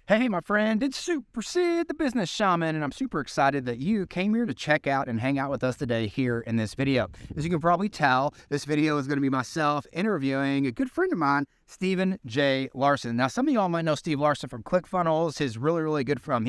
Hey, my friend, it's Super Sid, the business shaman, and I'm super excited that you came here to check out and hang out with us today here in this video. As you can probably tell, this video is going to be myself interviewing a good friend of mine, Stephen J. Larsen. Now, some of y'all might know Steve Larsen from Clickfunnels, his really good from,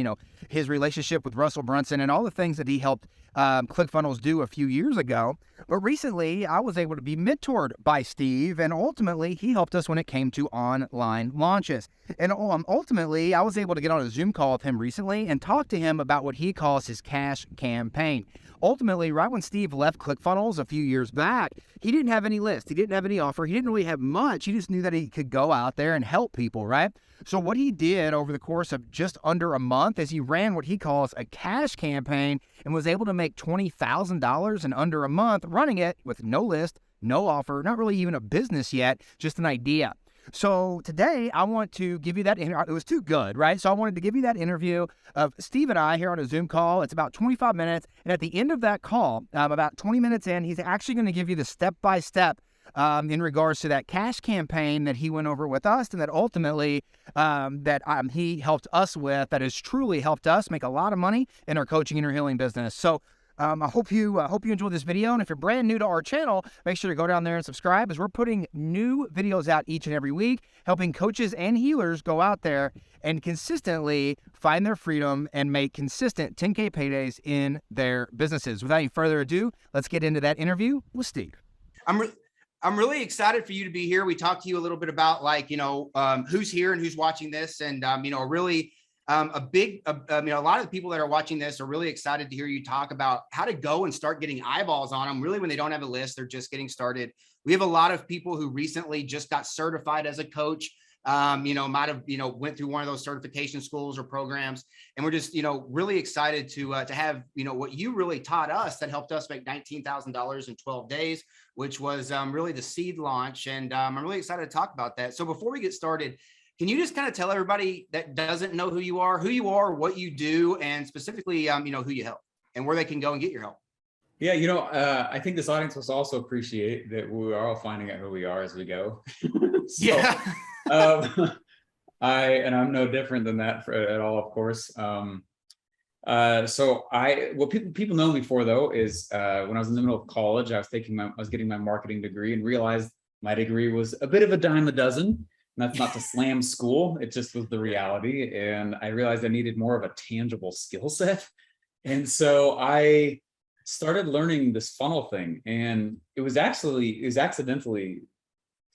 his relationship with Russell Brunson and all the things that he helped Clickfunnels do a few years ago. But recently, I was able to be mentored by Steve, and ultimately, he helped us when it came to online launches. And ultimately, I was able to get on a Zoom call with him recently and talk to him about what he calls his cash campaign. Ultimately, right when Steve left ClickFunnels a few years back, he didn't have any list. He didn't have any offer. He didn't really have much. He just knew that he could go out there and help people, right? So what he did over the course of just under a month is he ran what he calls a cash campaign and was able to make $20,000 in under a month running it with no list, no offer, not really even a business yet, just an idea. So today I want to give you that interview. It was too good, right? So I wanted to give you that interview of Steve and I here on a Zoom call. It's about 25 minutes. And at the end of that call, about 20 minutes in, he's actually going to give you the step-by-step in regards to that cash campaign that he went over with us and that ultimately he helped us with, that has truly helped us make a lot of money in our coaching and our healing business. So I hope you enjoy this video. And if you're brand new to our channel, make sure to go down there and subscribe, as we're putting new videos out each and every week, helping coaches and healers go out there and consistently find their freedom and make consistent 10K paydays in their businesses. Without any further ado, let's get into that interview with Steve. I'm really excited for you to be here. We talked to you a little bit about who's here and who's watching this, and a lot of the people that are watching this are really excited to hear you talk about how to go and start getting eyeballs on them. Really, when they don't have a list, they're just getting started. We have a lot of people who recently just got certified as a coach. Might have, went through one of those certification schools or programs. And we're just, really excited to have, what you really taught us that helped us make $19,000 in 12 days, which was really the seed launch. And I'm really excited to talk about that. So before we get started, can you just kind of tell everybody that doesn't know who you are, what you do, and specifically, who you help and where they can go and get your help? Yeah, I think this audience will also appreciate that we are all finding out who we are as we go. Yeah. I'm no different than that at all, of course. What people know me for, though, is when I was in the middle of college, I was getting my marketing degree and realized my degree was a bit of a dime a dozen. And that's not to slam school. It just was the reality. And I realized I needed more of a tangible skill set. And so I started learning this funnel thing. And it was accidentally,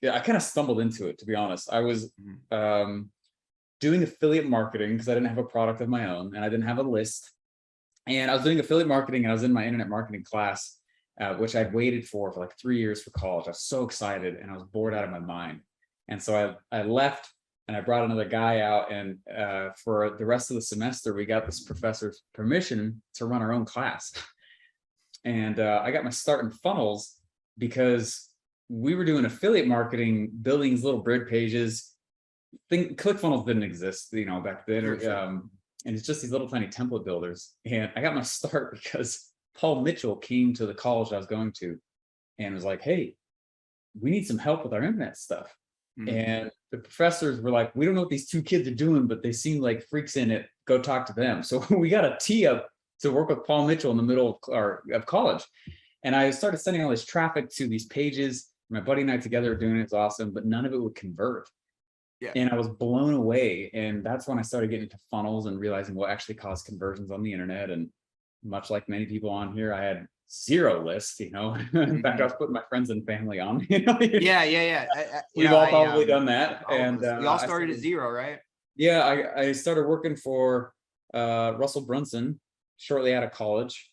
I kind of stumbled into it, to be honest. I was doing affiliate marketing because I didn't have a product of my own and I didn't have a list. And I was doing affiliate marketing and I was in my internet marketing class, which I'd waited for like 3 years for college. I was so excited and I was bored out of my mind. And so I left and I brought another guy out, and for the rest of the semester, we got this professor's permission to run our own class. And I got my start in funnels because we were doing affiliate marketing, building these little grid pages. ClickFunnels didn't exist, back then. And it's just these little tiny template builders. And I got my start because Paul Mitchell came to the college I was going to and was like, "Hey, we need some help with our internet stuff." And the professors were like, "We don't know what these two kids are doing, but they seem like freaks in it. Go talk to them." So we got a tee up to work with Paul Mitchell in the middle of college. And I started sending all this traffic to these pages. My buddy and I together were doing it. It's awesome, but none of it would convert. Yeah. And I was blown away. And that's when I started getting into funnels and realizing what actually caused conversions on the internet. And much like many people on here, I had zero list, In fact, I was putting my friends and family on. Yeah. We've all probably done that. And we all started at zero, right? Yeah, I started working for Russell Brunson shortly out of college,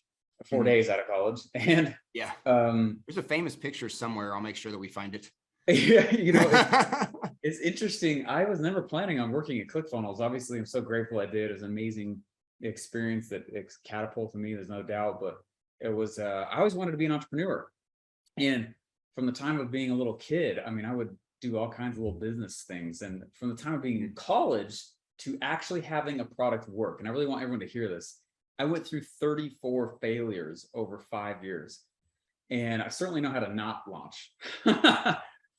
4 days out of college. And yeah, there's a famous picture somewhere. I'll make sure that we find it. Yeah, it's interesting. I was never planning on working at ClickFunnels. Obviously, I'm so grateful I did. It was an amazing experience that it's catapulted me. There's no doubt, but it was, I always wanted to be an entrepreneur. And from the time of being a little kid, I would do all kinds of little business things. And from the time of being in college to actually having a product work, and I really want everyone to hear this, I went through 34 failures over 5 years. And I certainly know how to not launch.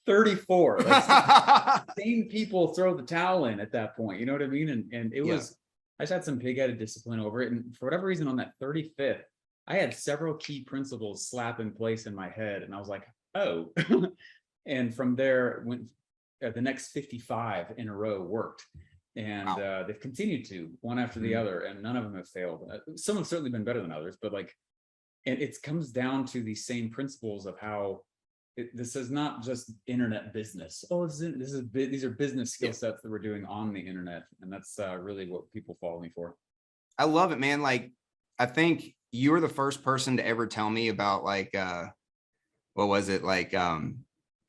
34. Like, same people throw the towel in at that point. You know what I mean? And it was, I just had some pig-headed discipline over it. And for whatever reason, on that 35th, I had several key principles slap in place in my head. And I was like, oh. And from there, went the next 55 in a row worked. And they've continued to, one after the other, and none of them have failed. Some have certainly been better than others, but like, and it comes down to these same principles of how this is not just internet business. Oh, these are business skill sets that we're doing on the internet. And that's really what people follow me for. I love it, man. Like, I think you were the first person to ever tell me about like, what was it? Like,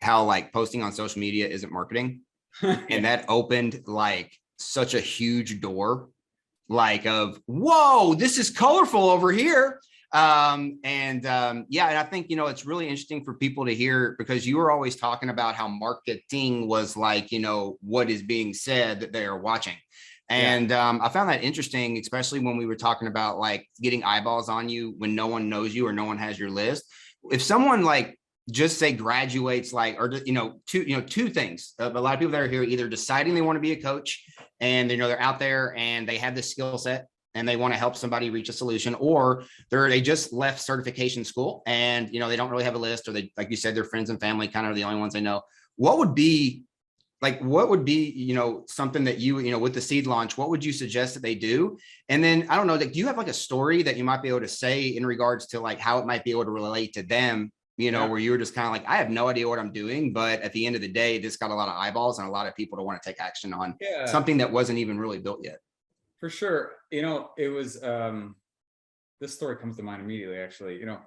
how like posting on social media isn't marketing. And that opened like such a huge door, like of, whoa, this is colorful over here. And I think, you know, it's really interesting for people to hear, because you were always talking about how marketing was like, you know, what is being said that they are watching. And I found that interesting, especially when we were talking about like getting eyeballs on you when no one knows you or no one has your list. If someone like just say graduates, like, or, you know, two things. A lot of people that are here either deciding they want to be a coach and, you know, they're out there and they have this skill set and they want to help somebody reach a solution, or they just left certification school and, you know, they don't really have a list, or they, like you said, their friends and family kind of are the only ones they know. What would be, you know, something that you know, with the seed launch, what would you suggest that they do? And then, I don't know, like, do you have like a story that you might be able to say in regards to like how it might be able to relate to them, you know, where you were just kind of like, I have no idea what I'm doing, but at the end of the day, this got a lot of eyeballs and a lot of people to want to take action on something that wasn't even really built yet. For sure. You know, it was, this story comes to mind immediately, actually. You know,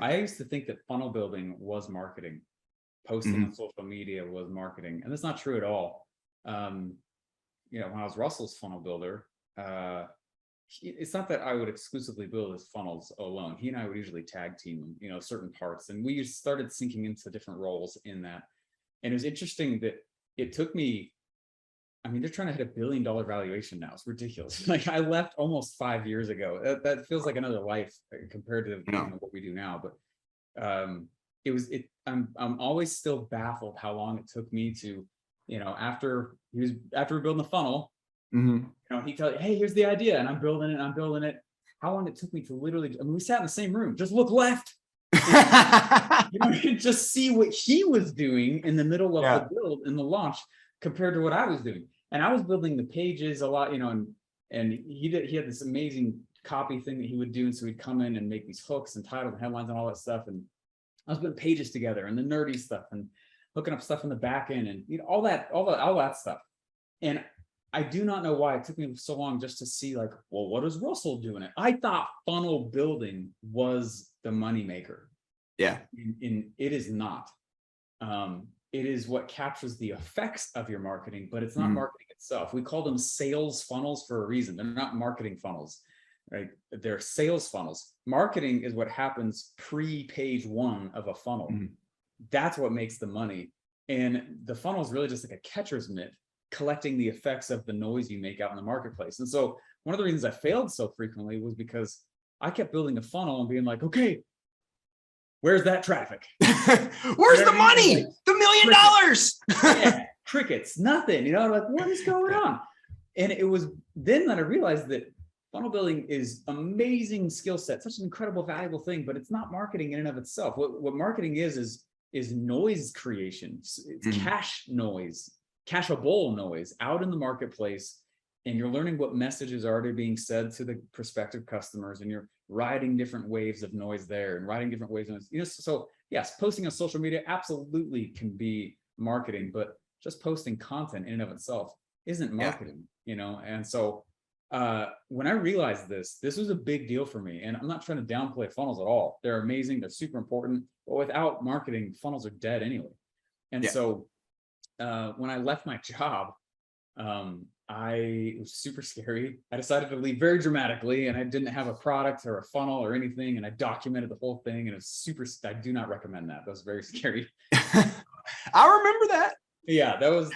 I used to think that funnel building was marketing. Posting on social media was marketing. And that's not true at all. You know, when I was Russell's funnel builder, it's not that I would exclusively build his funnels alone. He and I would usually tag team, you know, certain parts. And we started sinking into different roles in that. And it was interesting that it took me, I mean, they're trying to hit $1 billion valuation now. It's ridiculous. Like, I left almost 5 years ago. That feels like another life compared to you know, what we do now. But I'm always still baffled how long it took me to, you know, after we're building the funnel, you know, he tells you, hey, here's the idea, and I'm building it. How long it took me to literally, I mean, we sat in the same room, just look left. You know, just see what he was doing in the middle of the build and the launch compared to what I was doing. And I was building the pages a lot, you know, and he had this amazing copy thing that he would do. And so he'd come in and make these hooks and titles and headlines and all that stuff. And I was putting pages together and the nerdy stuff and hooking up stuff in the back end and, you know, all that stuff. And I do not know why it took me so long just to see like, well, what is Russell doing? I thought funnel building was the moneymaker. Yeah. And it is not. It is what captures the effects of your marketing, but it's not marketing itself. We call them sales funnels for a reason. They're not marketing funnels, right? They're sales funnels. Marketing is what happens pre-page one of a funnel. That's what makes the money. And the funnel is really just like a catcher's mitt, collecting the effects of the noise you make out in the marketplace. And so one of the reasons I failed so frequently was because I kept building a funnel and being like, okay, where's that traffic? Where's the money? Like, the $1 million. Yeah, crickets, nothing, you know, like, what is going on? And it was then that I realized that funnel building is amazing skill set, such an incredible, valuable thing, but it's not marketing in and of itself. What marketing is noise creation. It's cash noise, cashable noise out in the marketplace. And you're learning what messages are already being said to the prospective customers, and you're riding different waves of noise there and riding different waves of noise. You know, so yes, posting on social media absolutely can be marketing, but just posting content in and of itself isn't marketing, you know? And so when I realized this was a big deal for me. And I'm not trying to downplay funnels at all. They're amazing. They're super important, but without marketing, funnels are dead anyway. And so when I left my job, it was super scary. I decided to leave very dramatically, and I didn't have a product or a funnel or anything. And I documented the whole thing, and it was super, I do not recommend that. That was very scary. I remember that. Yeah, that was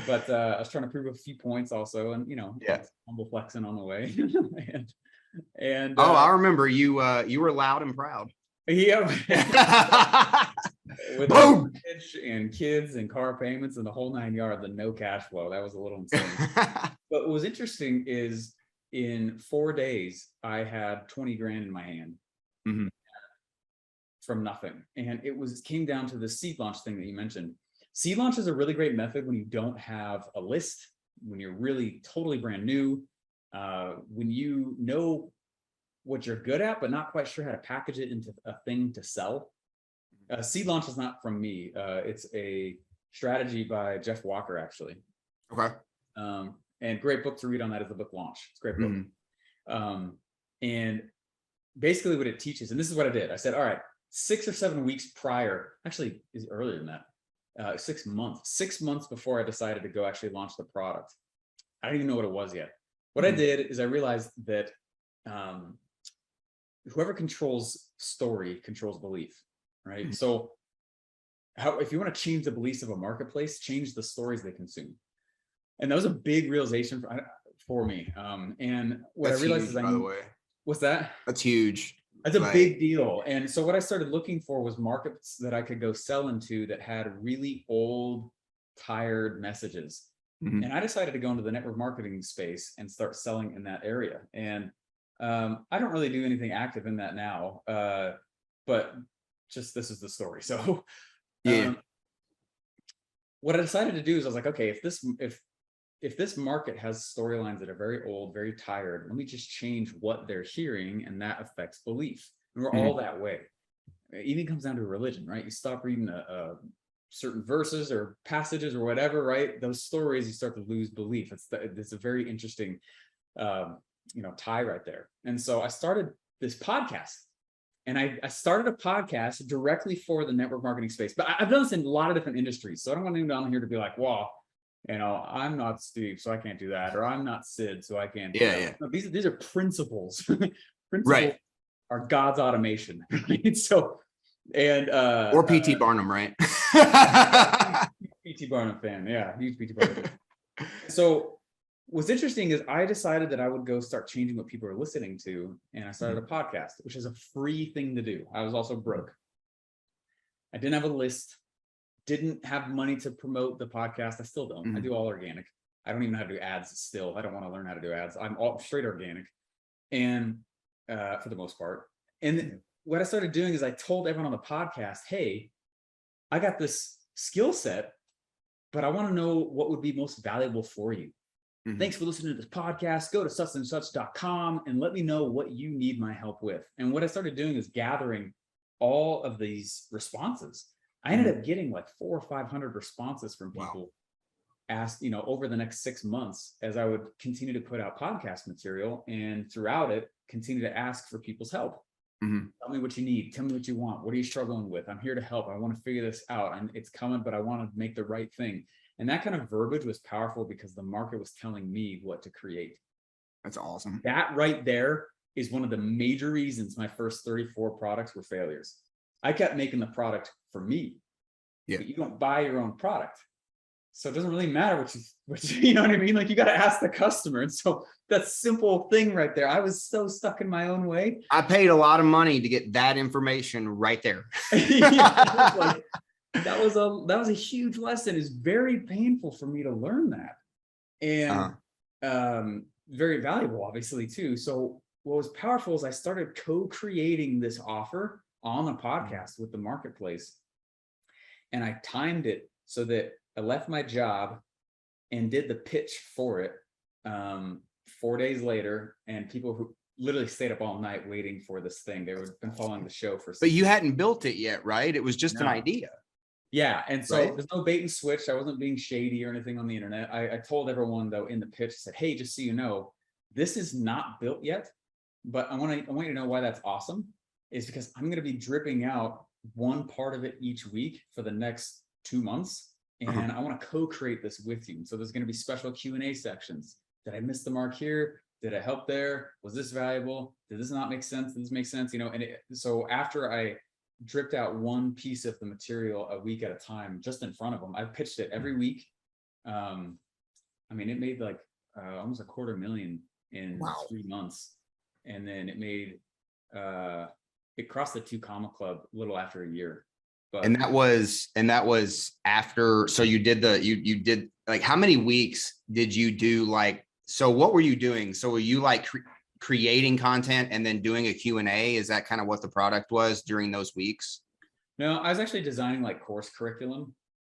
but I was trying to prove a few points also, and, you know, humble flexing on the way. and I remember you were loud and proud. Yeah. With a Boom. mortgage and kids and car payments and the whole 9 yards and no cash flow. That was a little insane. But what was interesting is in 4 days, I had 20 grand in my hand from nothing. And it came down to the seed launch thing that you mentioned. Seed launch is a really great method when you don't have a list, when you're really totally brand new, when you know what you're good at, but not quite sure how to package it into a thing to sell. Seed launch is not from me. It's a strategy by Jeff Walker, actually. Okay. And great book to read on that is the book Launch. It's a great book. And basically what it teaches, and this is what I did. I said, all right, 6 or 7 weeks prior, actually is earlier than that, 6 months, 6 months before I decided to go actually launch the product. I don't even know what it was yet. What I did is I realized that whoever controls story controls belief, right? So if you want to change the beliefs of a marketplace, change the stories they consume. And that was a big realization for me. And what That's I realized huge, is by the way. What's that? That's huge. That's a big deal. And so what I started looking for was markets that I could go sell into that had really old, tired messages. And I decided to go into the network marketing space and start selling in that area. And I don't really do anything active in that now, but just this is the story. So what I decided to do is I was like, okay, if this market has storylines that are very old, very tired, let me just change what they're hearing, and that affects belief. And we're all that way. It even comes down to religion, right? You stop reading certain verses or passages or whatever, right? Those stories, you start to lose belief. It's a very interesting, tie right there. And so I started this podcast. And I started a podcast directly for the network marketing space. But I've done this in a lot of different industries. So I don't want anyone down here to be like, well, I'm not Steve, so I can't do that. Or I'm not Sid, so I can't do that. Yeah. No, these are principles. Principles Right. are God's automation. Right? So, and or PT Barnum, right? PT Barnum fan. Yeah, huge PT Barnum fan. So what's interesting is I decided that I would go start changing what people are listening to. And I started a podcast, which is a free thing to do. I was also broke. I didn't have a list, didn't have money to promote the podcast. I still don't. I do all organic. I don't even know how to do ads still. I don't want to learn how to do ads. I'm all straight organic. And for the most part. And what I started doing is I told everyone on the podcast, hey, I got this skill set, but I want to know what would be most valuable for you. Thanks for listening to this podcast. Go to suchandsuch.com and let me know what you need my help with. And what I started doing is gathering all of these responses. I ended up getting like 400 or 500 responses from people asked, over the next 6 months, as I would continue to put out podcast material, and throughout it, continue to ask for people's help. Tell me what you need. Tell me what you want. What are you struggling with? I'm here to help. I want to figure this out. And it's coming, but I want to make the right thing. And that kind of verbiage was powerful because the market was telling me what to create. That's awesome. That right there is one of the major reasons my first 34 products were failures. I kept making the product for me. Yeah. But you don't buy your own product. So it doesn't really matter what you know what I mean? Like, you got to ask the customer. And so that simple thing right there, I was so stuck in my own way. I paid a lot of money to get that information right there. That was a huge lesson. It's very painful for me to learn that. And very valuable, obviously, too. So what was powerful is I started co-creating this offer on the podcast with the marketplace. And I timed it so that I left my job and did the pitch for it 4 days later. And people who literally stayed up all night waiting for this thing, they would have been following the show for. But you hadn't built it yet, right? It was just an idea. Yeah. And so there's no bait and switch. I wasn't being shady or anything on the internet. I told everyone, though, in the pitch, I said, hey, just so you know, this is not built yet, but I want you to know why that's awesome is because I'm going to be dripping out one part of it each week for the next 2 months. And I want to co-create this with you. So there's going to be special Q&A sections. Did I miss the mark here? Did I help there? Was this valuable? Did this not make sense? Did this make sense? So after I dripped out one piece of the material a week at a time, just in front of them, I pitched it every week. It made like almost $250,000 in 3 months. And then it made it crossed the 2 comma club a little after a year. But And that was after, so you did like, how many weeks did you do? Like, so what were you doing? So were you like creating content and then doing a Q&A? Is that kind of what the product was during those weeks? no, I was actually designing like course curriculum.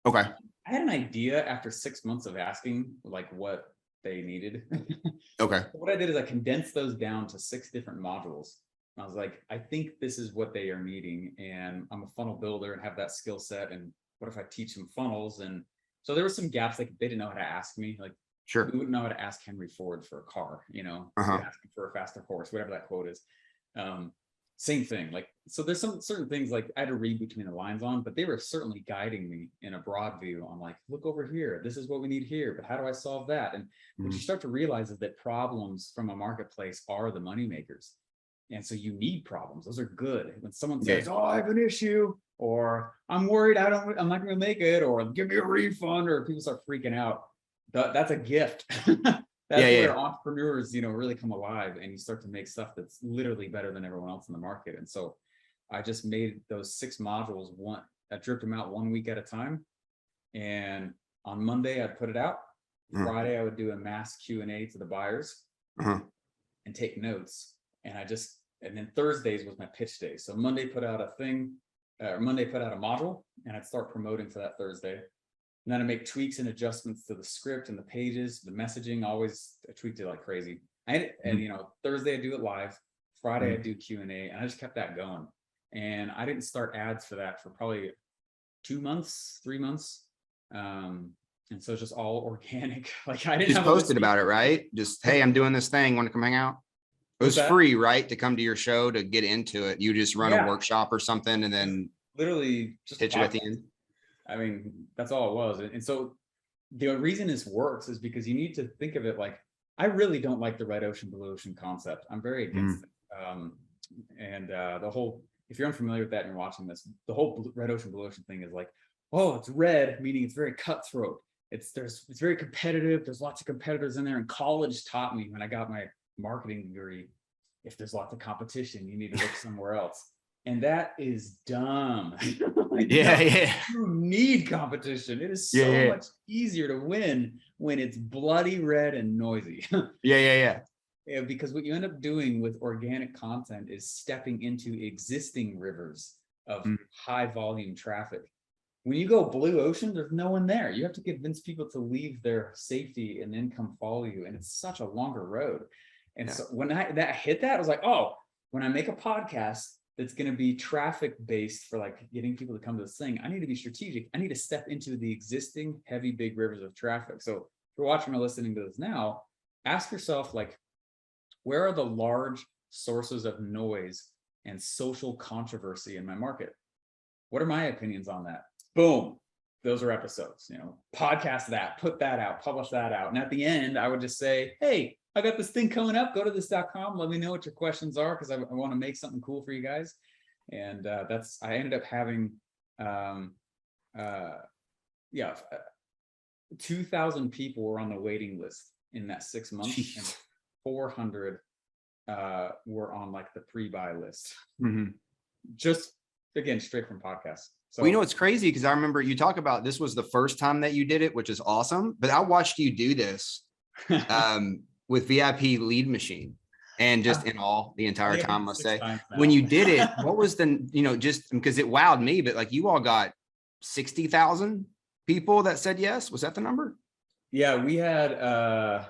Okay. I had an idea after 6 months of asking like what they needed. Okay. What I did is I condensed those down to 6 different modules. I was like, I think this is what they are needing. And I'm a funnel builder and have that skill set. And what if I teach them funnels? And so there were some gaps, like they didn't know how to ask me. Like, Sure. we wouldn't know how to ask Henry Ford for a car, you know, asking for a faster horse, whatever that quote is. Same thing. Like, so there's some certain things like I had to read between the lines on, but they were certainly guiding me in a broad view on like, look over here, this is what we need here, but how do I solve that? And what you start to realize is that problems from a marketplace are the money makers. And so you need problems. Those are good. When someone says, oh, I have an issue, or I'm worried I'm not going to make it, or give me a refund, or people start freaking out, that's a gift. That's where entrepreneurs, you know, really come alive, and you start to make stuff that's literally better than everyone else in the market. And so I just made those 6 modules I dripped them out 1 week at a time. And on Monday, I'd put it out. Friday, I would do a mass Q&A to the buyers and take notes. And then Thursdays was my pitch day. So Monday put out a module, and I'd start promoting for that Thursday. And then I make tweaks and adjustments to the script and the pages, the messaging. Always I tweaked it like crazy. And you know, Thursday I do it live. Friday I do Q&A, and I just kept that going. And I didn't start ads for that for probably 2 months, 3 months. And so it's just all organic. Like I didn't just posted about it, right? Just, hey, I'm doing this thing. Want to come hang out? It was free, right? To come to your show to get into it. You just run a workshop or something, and then literally just pitch it at the end. I mean, that's all it was. And so the reason this works is because you need to think of it like, I really don't like the red ocean, blue ocean concept. I'm very against it. The whole, if you're unfamiliar with that and you're watching this, the whole red ocean, blue ocean thing is like, oh, it's red, meaning it's very cutthroat. It's very competitive. There's lots of competitors in there. And college taught me when I got my marketing degree, if there's lots of competition, you need to look somewhere else. And that is dumb. Like, you need competition. It is so much easier to win when it's bloody red and noisy. Because what you end up doing with organic content is stepping into existing rivers of high volume traffic. When you go blue ocean, there's no one there. You have to convince people to leave their safety and then come follow you. And it's such a longer road. And so when I hit that, I was like, oh, when I make a podcast that's going to be traffic based for like getting people to come to this thing, I need to be strategic. I need to step into the existing heavy, big rivers of traffic. So if you're watching or listening to this now, ask yourself, like, where are the large sources of noise and social controversy in my market? What are my opinions on that? Boom. Those are episodes, you know, podcast that, put that out, publish that out. And at the end, I would just say, hey, I got this thing coming up. Go to this.com. Let me know what your questions are, because I want to make something cool for you guys. And I ended up having 2,000 people were on the waiting list in that 6 months. Jeez. And 400 were on like the pre-buy list. Just again, straight from podcasts. So well, you know, it's crazy because I remember you talk about this was the first time that you did it, which is awesome. But I watched you do this with VIP Lead Machine, and just in all the entire time, I must say, when you did it, what was the, you know, just because it wowed me, but like you all got 60,000 people that said yes. Was that the number? Yeah, we had, I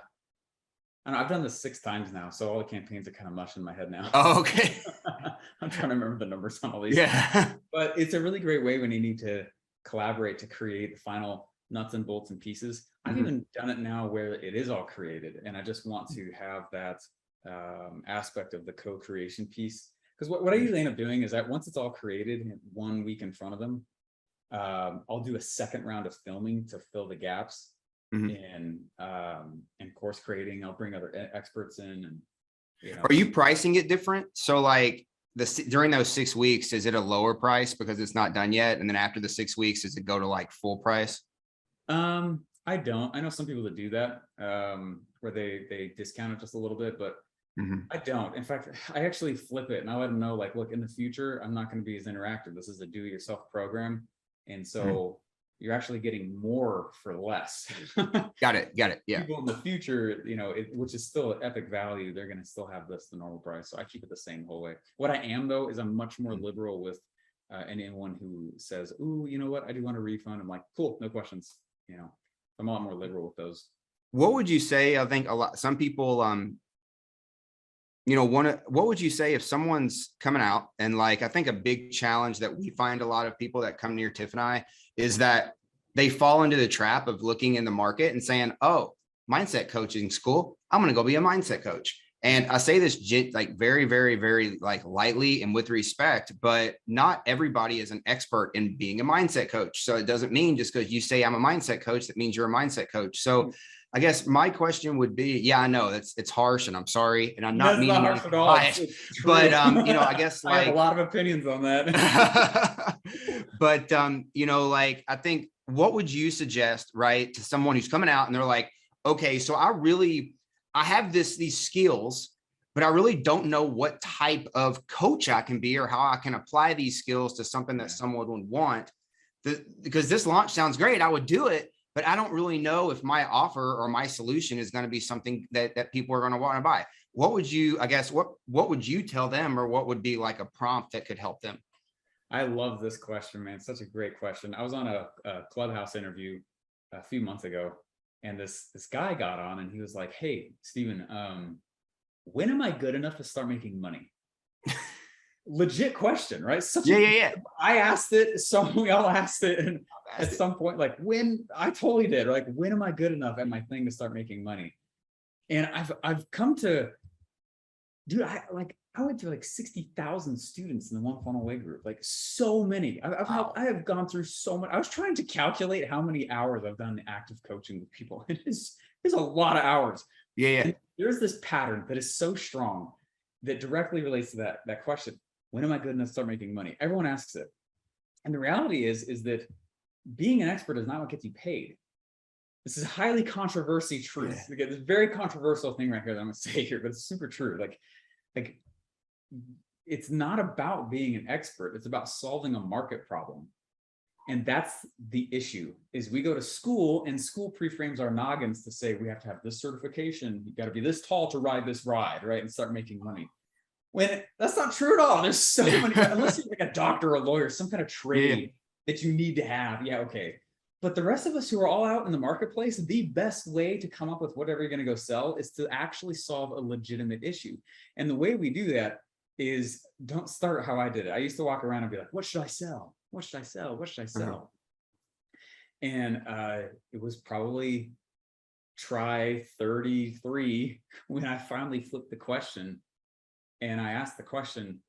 don't know, I've done this 6 times now, so all the campaigns are kind of mush in my head now. Oh, okay. I'm trying to remember the numbers on all these. Yeah. But it's a really great way when you need to collaborate to create the final nuts and bolts and pieces. I've even done it now where it is all created, and I just want to have that aspect of the co-creation piece. Because what I usually end up doing is that once it's all created 1 week in front of them, I'll do a second round of filming to fill the gaps. And course creating. I'll bring other experts in, and you know. Are you pricing it different? So like during those 6 weeks, is it a lower price because it's not done yet? And then after the 6 weeks, does it go to like full price? I don't. I know some people that do that, where they discount it just a little bit, but I don't. In fact, I actually flip it and I let them know, like, look, in the future, I'm not going to be as interactive. This is a do-it-yourself program. And so you're actually getting more for less. Got it. Yeah. People in the future, which is still an epic value, they're going to still have this the normal price. So I keep it the same whole way. What I am, though, is I'm much more liberal with anyone who says, ooh, you know what, I do want a refund. I'm like, cool, no questions. I'm a lot more liberal with those. What would you say? I think some people, what would you say if someone's coming out and, like, I think a big challenge that we find a lot of people that come near Tiff and I is that they fall into the trap of looking in the market and saying, oh, mindset coaching school, I'm going to go be a mindset coach. And I say this like very, very, very like lightly and with respect, but not everybody is an expert in being a mindset coach. So it doesn't mean just because you say I'm a mindset coach, that means you're a mindset coach. So I guess my question would be, yeah, I know it's harsh and I'm sorry. And I'm not meaning harsh at all. But, I guess I have a lot of opinions on that. But, like, I think, what would you suggest, right, to someone who's coming out and they're like, okay, so I have these skills, but I really don't know what type of coach I can be or how I can apply these skills to something that someone would want. Because this launch sounds great, I would do it, but I don't really know if my offer or my solution is going to be something that people are going to want to buy. What would you, I guess, what would you tell them, or what would be like a prompt that could help them? I love this question, man. Such a great question. I was on a Clubhouse interview a few months ago, and this guy got on and he was like, hey, Steven, when am I good enough to start making money? Legit question, right? Yeah. I asked it, so we all asked it, and at some point, like, when I totally did, like, when am I good enough at my thing to start making money? And I've come to, dude, I went through like 60,000 students in the One Funnel Away group, like so many. I have gone through so much. I was trying to calculate how many hours I've done active coaching with people. It's a lot of hours. Yeah. And there's this pattern that is so strong that directly relates to that question. When am I good enough to start making money? Everyone asks it. And the reality is that being an expert is not what gets you paid. This is highly controversial truth. Yeah. Again, this very controversial thing right here that I'm gonna say here, but it's super true. Like it's not about being an expert. It's about solving a market problem. And that's the issue, is we go to school and school pre-frames our noggins to say, we have to have this certification. You got to be this tall to ride this ride, right? And start making money. When that's not true at all. There's so many, unless you're like a doctor or a lawyer, some kind of trade that you need to have. Yeah, okay. But the rest of us who are all out in the marketplace, the best way to come up with whatever you're going to go sell is to actually solve a legitimate issue. And the way we do that is, don't start how I did it. I used to walk around and be like, what should I sell? What should I sell? What should I sell? And it was probably try 33 when I finally flipped the question. And I asked the question,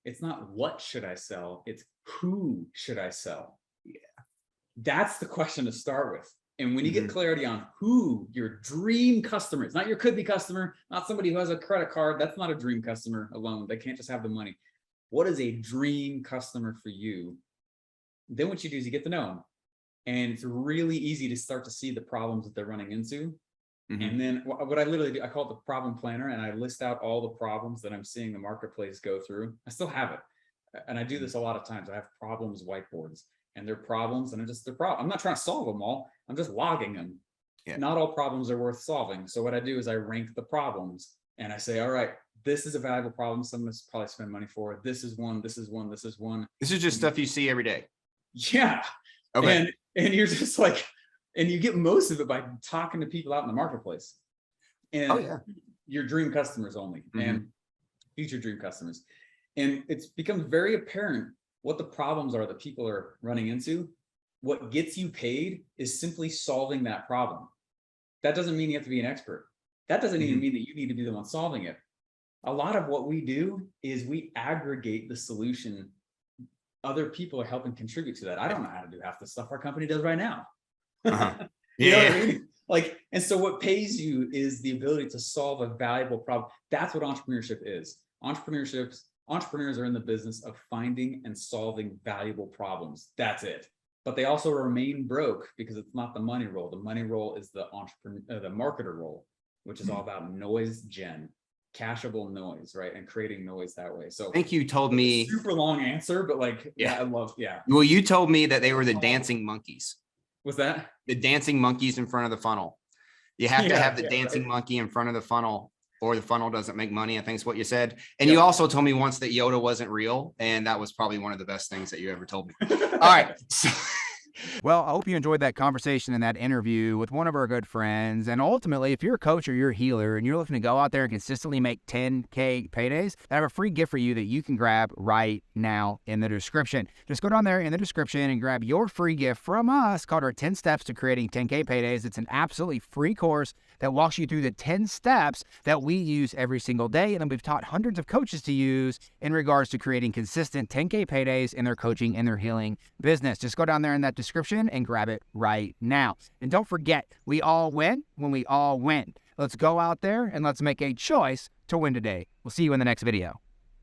it's not what should I sell, it's who should I sell? Yeah. That's the question to start with. And when you get clarity on who your dream customer is, not your could-be customer, not somebody who has a credit card, that's not a dream customer alone. They can't just have the money. What is a dream customer for you? Then what you do is you get to know them. And it's really easy to start to see the problems that they're running into. And then what I literally do, I call it the problem planner, and I list out all the problems that I'm seeing the marketplace go through. I still have it. And I do this a lot of times. I have problems whiteboards, and they're problems, and they're problems. I'm not trying to solve them all. I'm just logging them. Yeah. Not all problems are worth solving. So what I do is I rank the problems, and I say, all right, this is a valuable problem. Someone to probably spend money for. This is one, this is one, this is one. This is just stuff you see every day. Yeah. Okay. And you're just like, and you get most of it by talking to people out in the marketplace. And your dream customers only, and future dream customers. And it's becomes very apparent what the problems are that people are running into. What gets you paid is simply solving that problem. That doesn't mean you have to be an expert. That doesn't even mean that you need to be the one solving it. A lot of what we do is we aggregate the solution. Other people are helping contribute to that. I don't know how to do half the stuff our company does right now. You know what I mean? Like, and so what pays you is the ability to solve a valuable problem. That's what entrepreneurship is. Entrepreneurs are in the business of finding and solving valuable problems. That's it. But they also remain broke because it's not the money role. The money role is the entrepreneur, the marketer role, which is all about noise gen. cashable noise, right? And creating noise that way. So I think you told me super long answer, but like, Yeah. I love, yeah. Well, you told me that they were the dancing monkeys, Was that? the dancing monkeys in front of the funnel. You have to Yeah, have the yeah, dancing right. monkey in front of the funnel, or the funnel doesn't make money, I think is what you said. And Yep. you also told me once that Yoda wasn't real, and that was probably one of the best things that you ever told me. All right. So, Well, I hope you enjoyed that conversation and that interview with one of our good friends. And ultimately, if you're a coach or you're a healer and you're looking to go out there and consistently make 10K paydays, I have a free gift for you that you can grab right now in the description. Just go down there in the description and grab your free gift from us called our 10 Steps to Creating 10K Paydays. It's an absolutely free course that walks you through the 10 steps that we use every single day and then we've taught hundreds of coaches to use in regards to creating consistent 10K paydays in their coaching and their healing business. Just go down there in that description and grab it right now. And don't forget, we all win when we all win. Let's go out there and let's make a choice to win today. We'll see you in the next video.